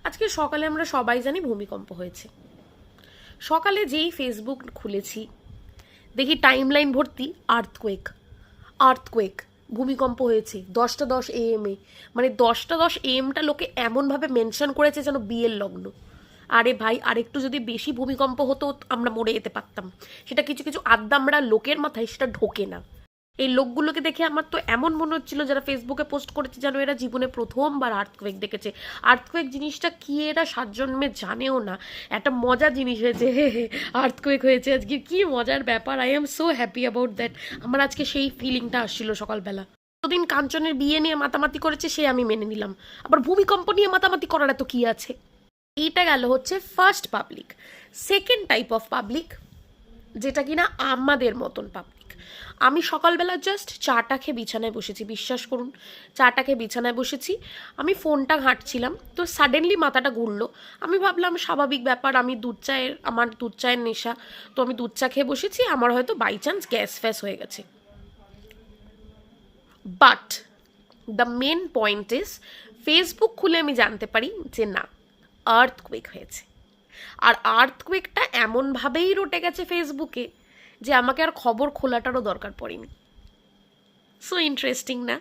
আজকে সকালে আমরা সবাই জানি ভূমিকম্প হয়েছে। সকালে যেই ফেসবুক খুলেছি দেখি টাইমলাইন ভর্তি আর্থকোয়েক আর্থকোয়েক, ভূমিকম্প হয়েছে 10টা 10 AM এ। মানে 10টা 10 AM-টা লোকে এমনভাবে মেনশন করেছে যেন বিয়ের লগ্ন। আরে ভাই, আরেকটু যদি বেশি ভূমিকম্প হতো আমরা মরে যেতে পারতাম। সেটা কিছু কিছু আদ্দামরা লোকের মাথায় সেটা ঢোকে না। এই লোকগুলোকে দেখে আমার তো এমন মনে হচ্ছিল যারা ফেসবুকে পোস্ট করেছে যেন এরা জীবনে প্রথমবার আর্থকোয়েক দেখেছে। আর্থকোয়েক জিনিসটা কি এরা 7 জন্মে জানেও না। একটা মজার জিনিস হয়েছে, আর্থকোয়েক হয়েছে আজকে, কি মজার ব্যাপার। I am so happy about that. আমার আজকে সেই ফিলিংটা আসছিল সকালবেলা। যতদিন কাঞ্চনের বিয়ে নিয়ে মাতামাতি করেছে সে আমি মেনে নিলাম, আবার ভূমিকম্প নিয়ে মাতামাতি করার এত কি আছে। এইটা গেল হচ্ছে first public. Second type of public, যেটা কিনা আমাদের মতন পাবলিক। আমি সকালবেলা জাস্ট চাটা খেয়ে বিছানায় বসেছি, বিশ্বাস করুন, চাটা খেয়ে বিছানায় বসেছি। আমি ফোনটা ঘাঁটছিলাম, তো সাডেনলি মাথাটা ঘুরলো। আমি ভাবলাম স্বাভাবিক ব্যাপার, আমার দুধ চায়ের নেশা, তো আমি দুধ চা খেয়ে বসেছি, আমার হয়তো বাই চান্স গ্যাস ফ্যাস হয়ে গেছে। But the main point is, Facebook খুলে আমি জানতে পারি যে না, আর্থকুয়েক হয়েছে। আর আর্থকুয়েকটা এমনভাবেই রটে গেছে ফেসবুকে যে আমাকে আর খবর খোলাটারও দরকার পড়েনি। সো ইন্টারেস্টিং না?